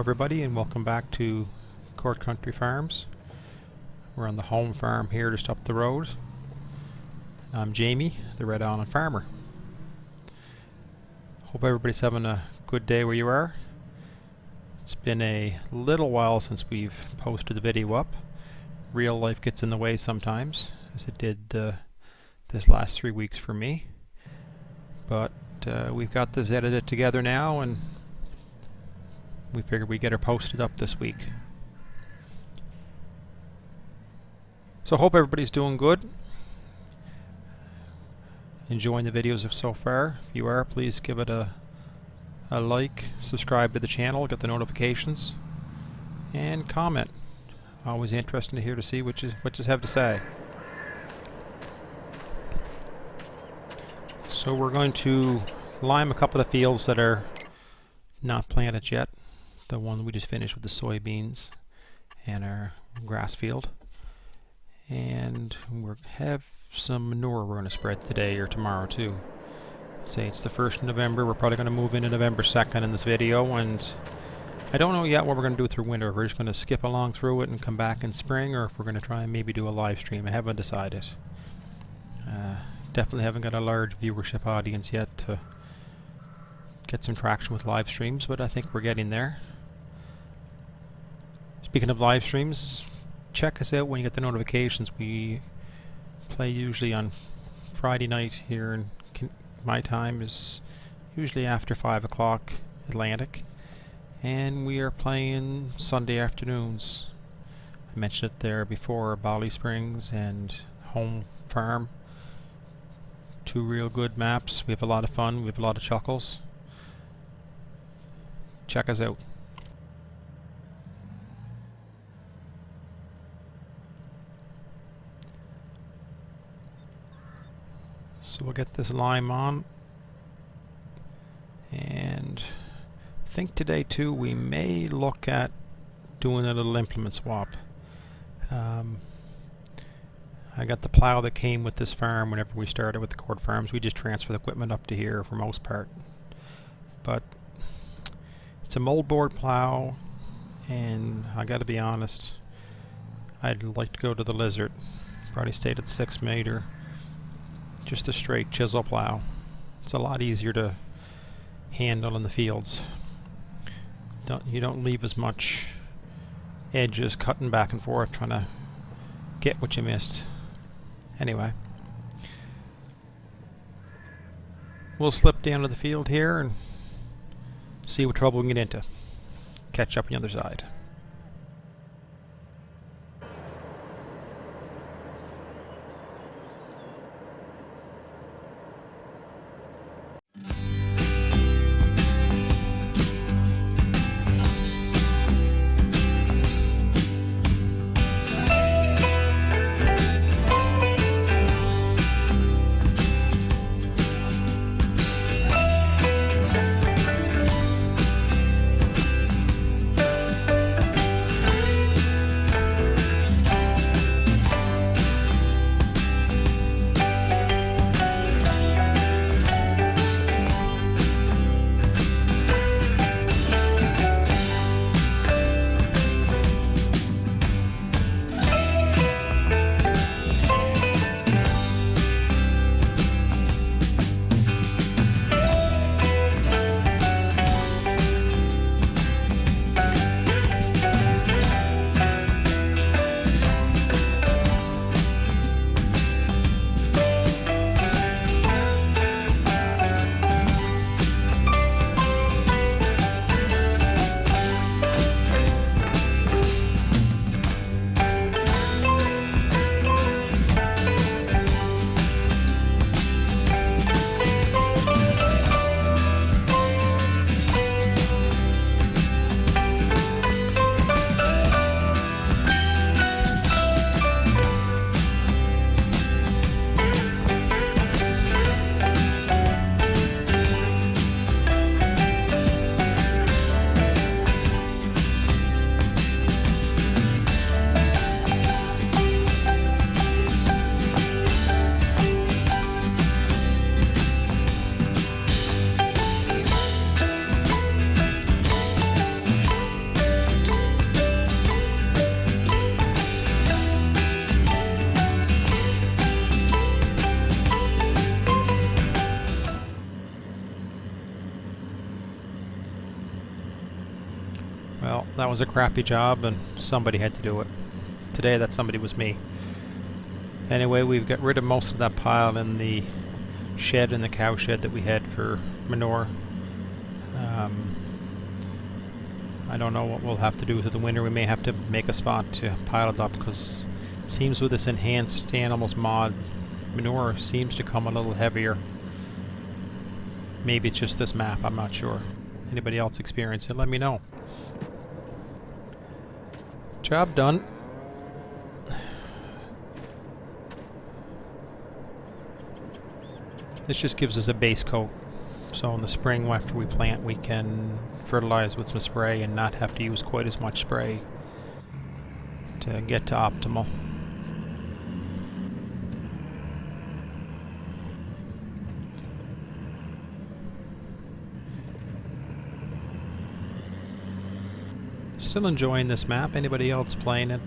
everybody, and welcome back to Court Country Farms. We're on the home farm here just up the road. I'm Jamie, the Red Island farmer. Hope everybody's having a good day where you are. It's been a little while since we've posted the video up. Real life gets in the way sometimes, as it did this last 3 weeks for me. But we've got this edited together now, and we figured we'd get her posted up this week. So hope everybody's doing good. Enjoying the videos so far. If you are, please give it a like, subscribe to the channel, get the notifications, and comment. Always interesting to hear to see what you have to say. So we're going to lime a couple of fields that are not planted yet. The one we just finished with the soybeans and our grass field. And we have some manure we're going to spread today or tomorrow too. Say it's the 1st of November, we're probably going to move into November 2nd in this video, and I don't know yet what we're going to do through winter. We're just going to skip along through it and come back in spring, or if we're going to try and maybe do a live stream. I haven't decided. Definitely haven't got a large viewership audience yet to get some traction with live streams, but I think we're getting there. Speaking of live streams, check us out when you get the notifications. We play usually on Friday night here, and my time is usually after 5 o'clock Atlantic, and we are playing Sunday afternoons. I mentioned it there before, Bali Springs and Home Farm. 2 real good maps. We have a lot of fun, we have a lot of chuckles. Check us out. So we'll get this lime on, and I think today too we may look at doing a little implement swap. I got the plow that came with this farm whenever we started with the Court Farms. We just transfer the equipment up to here for most part, but it's a moldboard plow, and I gotta be honest, I'd like to go to the Lizard. Probably stayed at 6 meter. Just a straight chisel plow. It's a lot easier to handle in the fields. You don't leave as much edges cutting back and forth trying to get what you missed. Anyway, we'll slip down to the field here and see what trouble we can get into. Catch up on the other side. that was a crappy job and somebody had to do it. Today that somebody was me. Anyway, we've got rid of most of that pile in the shed and the cow shed that we had for manure. I don't know what we'll have to do through the winter. We may have to make a spot to pile it up, because it seems with this enhanced animals mod, manure seems to come a little heavier. Maybe it's just this map, I'm not sure. Anybody else experience it, let me know. Job done. This just gives us a base coat, so in the spring after we plant we can fertilize with some spray and not have to use quite as much spray to get to optimal. Still enjoying this map. Anybody else playing it?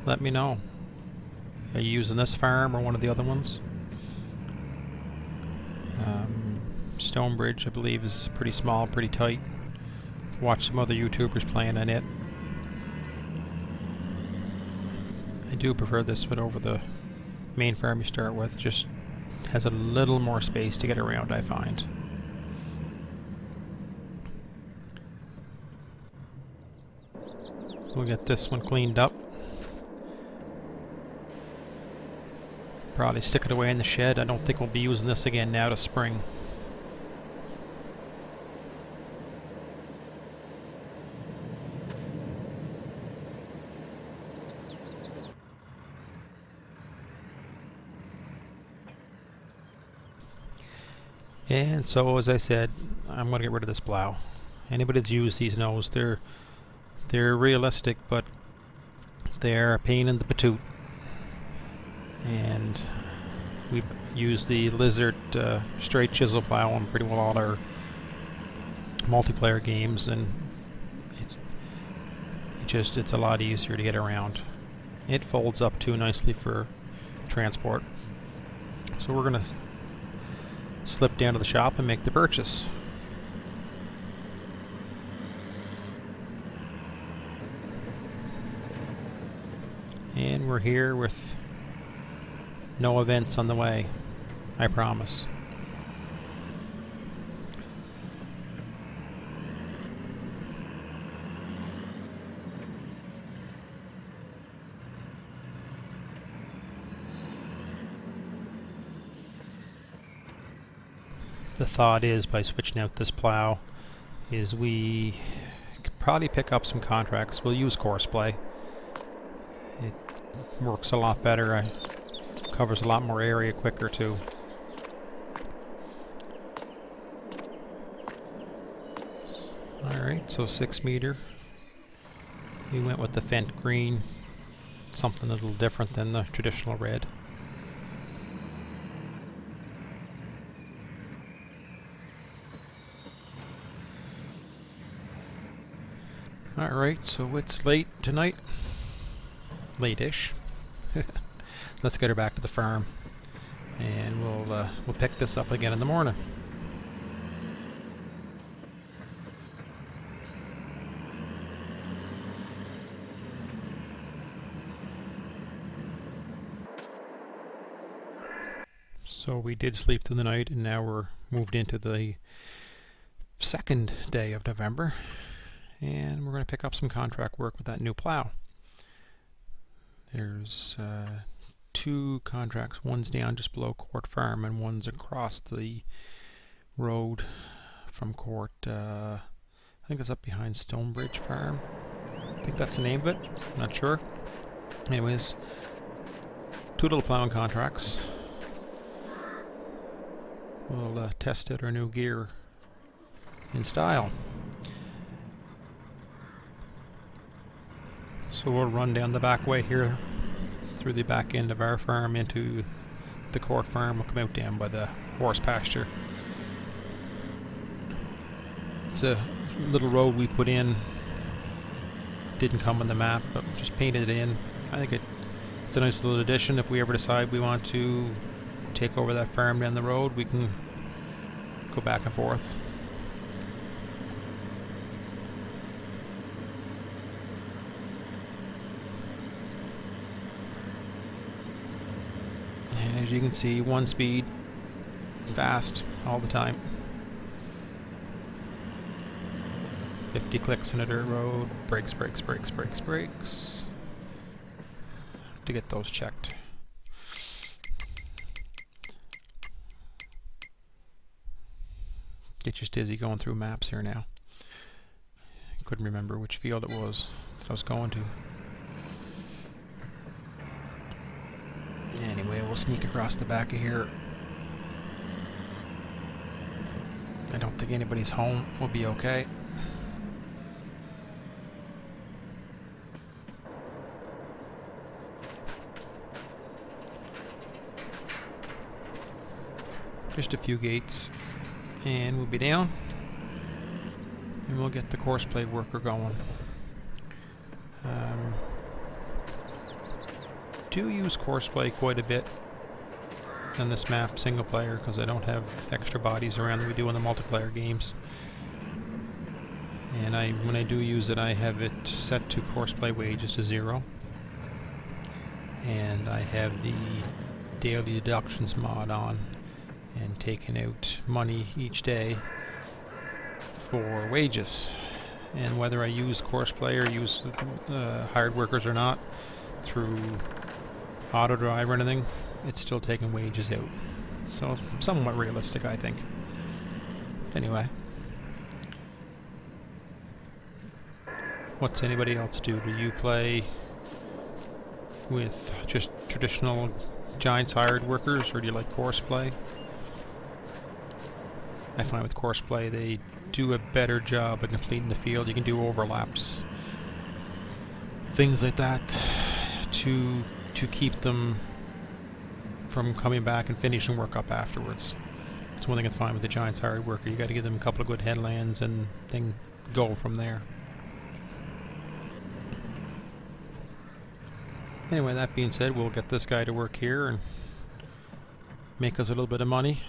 Let me know. Are you using this farm or one of the other ones? Stonebridge, I believe, is pretty small, pretty tight. Watch some other YouTubers playing on it. I do prefer this one over the main farm you start with. Just has a little more space to get around, I find. We'll get this one cleaned up. Probably stick it away in the shed. I don't think we'll be using this again now to spring. And so, as I said, I'm going to get rid of this plow. Anybody that's used these knows they're realistic, but they're a pain in the patoot. And we use the Lizard straight chisel plow on pretty well all our multiplayer games, and it's a lot easier to get around. It folds up too nicely for transport. So we're gonna slip down to the shop and make the purchase. And we're here with no events on the way, I promise. The thought is, by switching out this plow, is we could probably pick up some contracts. We'll use Courseplay. It works a lot better. Covers a lot more area quicker too. Alright, so 6 meter. We went with the Fent green. Something a little different than the traditional red. Alright, so it's late tonight. Late-ish. Let's get her back to the farm, and we'll pick this up again in the morning. So we did sleep through the night, and now we're moved into the second day of November, and we're going to pick up some contract work with that new plow. There's 2 contracts. One's down just below Court Farm, and one's across the road from Court. I think it's up behind Stonebridge Farm. I think that's the name of it. I'm not sure. Anyways, 2 little plowing contracts. We'll test out our new gear in style. So we'll run down the back way here through the back end of our farm into the Court Farm. We'll come out down by the horse pasture. It's a little road we put in. Didn't come on the map, but just painted it in. I think it's a nice little addition. If we ever decide we want to take over that farm down the road, we can go back and forth. As you can see, 1 speed, fast all the time. 50 clicks on a dirt road, brakes, brakes, brakes, brakes, brakes. To get those checked. Get you dizzy going through maps here now. Couldn't remember which field it was that I was going to. Anyway, we'll sneak across the back of here. I don't think anybody's home. We'll be okay. Just a few gates and we'll be down, and we'll get the course play worker going. Do use course play quite a bit on this map single player because I don't have extra bodies around that we do in the multiplayer games. And when I do use it, I have it set to course play wages to 0, and I have the daily deductions mod on and taking out money each day for wages. And whether I use course play or use hired workers or not through auto drive or anything, it's still taking wages out. So somewhat realistic, I think. Anyway, what's anybody else do? Do you play with just traditional Giants hired workers, or do you like course play? I find with course play they do a better job of completing the field. You can do overlaps, things like that, to keep them from coming back and finishing work up afterwards. It's one thing I find with the Giants hired worker. You got to give them a couple of good headlands and then go from there. Anyway, that being said, we'll get this guy to work here and make us a little bit of money,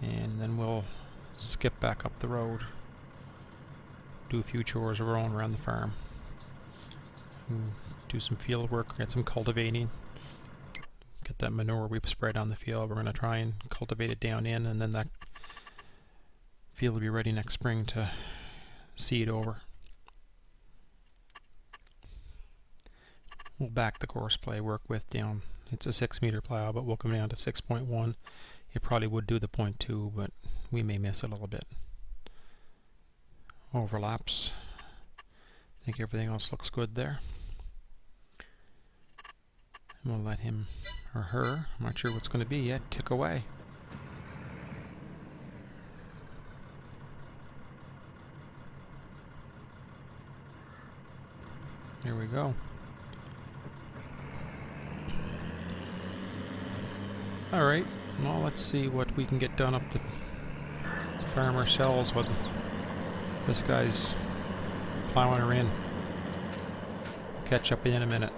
and then we'll skip back up the road, do a few chores of our own around the farm, do some field work, get some cultivating, get that manure we've spread on the field. We're going to try and cultivate it down in, and then that field will be ready next spring to seed over. We'll back the course play work width down. It's a 6-meter plow, but we'll come down to 6.1. It probably would do the 0.2, but we may miss a little bit. Overlaps. I think everything else looks good there. And we'll let him or her, I'm not sure what's going to be yet, tick away. There we go. Alright, well, let's see what we can get done up the farm ourselves while this guy's plowing her in. Catch up in a minute.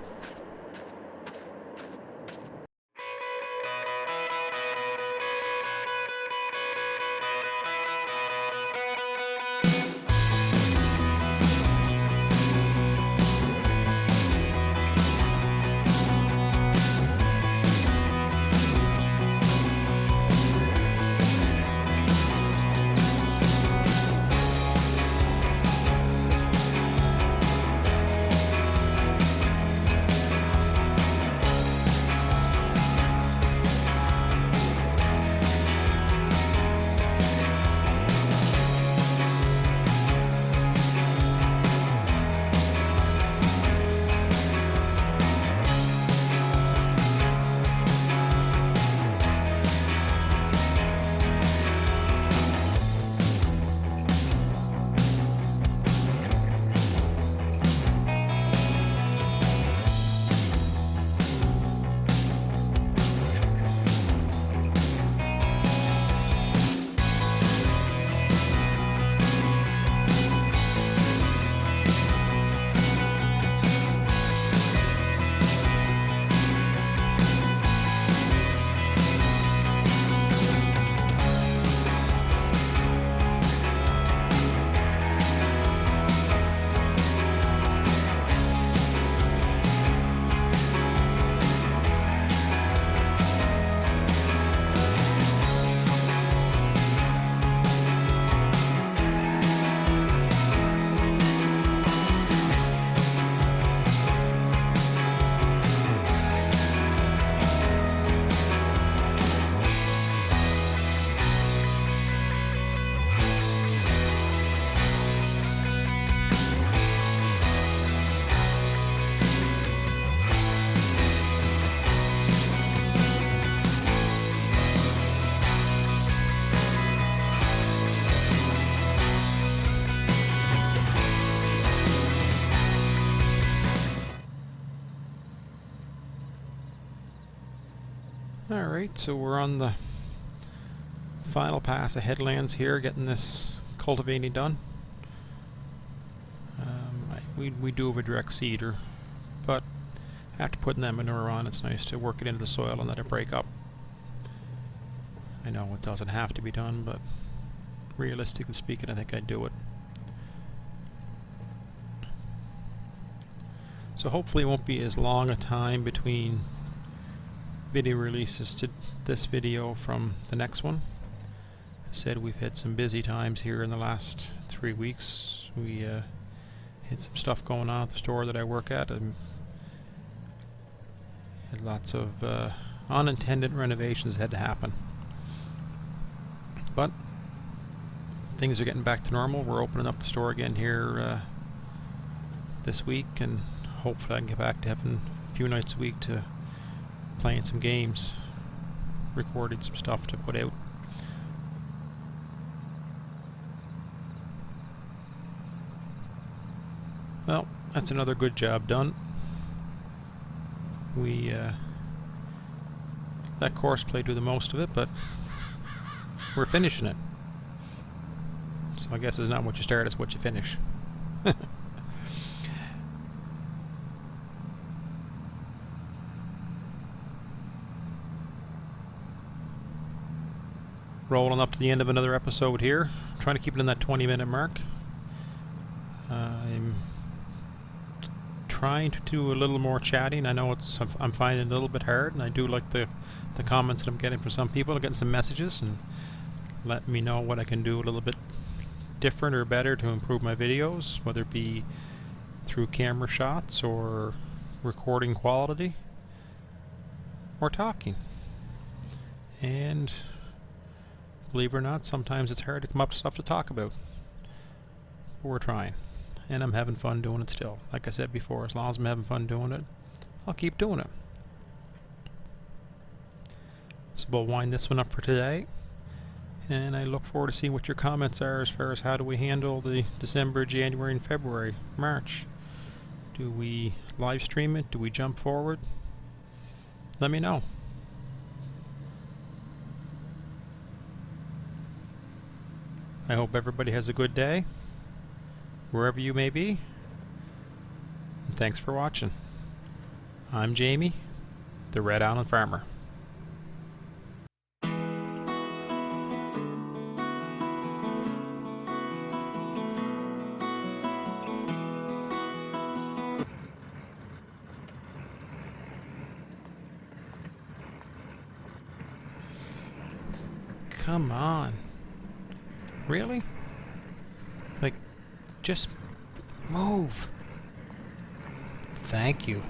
Alright, so we're on the final pass of headlands here, getting this cultivating done. We do have a direct seeder, but after putting that manure on, it's nice to work it into the soil and let it break up. I know it doesn't have to be done, but realistically speaking, I think I'd do it. So hopefully it won't be as long a time between video releases to this video from the next one. I said we've had some busy times here in the last 3 weeks. We had some stuff going on at the store that I work at, and had lots of unintended renovations that had to happen. But things are getting back to normal. We're opening up the store again here this week, and hopefully I can get back to having a few nights a week to playing some games, recording some stuff to put out. Well, that's another good job done. We let Courseplay do the most of it, but we're finishing it. So I guess it's not what you start, it's what you finish. Rolling up to the end of another episode here. I'm trying to keep it in that 20-minute mark. I'm trying to do a little more chatting. I know I'm finding it a little bit hard, and I do like the comments that I'm getting from some people. I'm getting some messages and let me know what I can do a little bit different or better to improve my videos, whether it be through camera shots or recording quality or talking. And believe it or not, sometimes it's hard to come up with stuff to talk about. But we're trying. And I'm having fun doing it still. Like I said before, as long as I'm having fun doing it, I'll keep doing it. So we'll wind this one up for today. And I look forward to seeing what your comments are as far as how do we handle the December, January, and February, March. Do we live stream it? Do we jump forward? Let me know. I hope everybody has a good day, wherever you may be. And thanks for watching. I'm Jamie, the Red Island Farmer. Come on. Really? Like, just move. Thank you.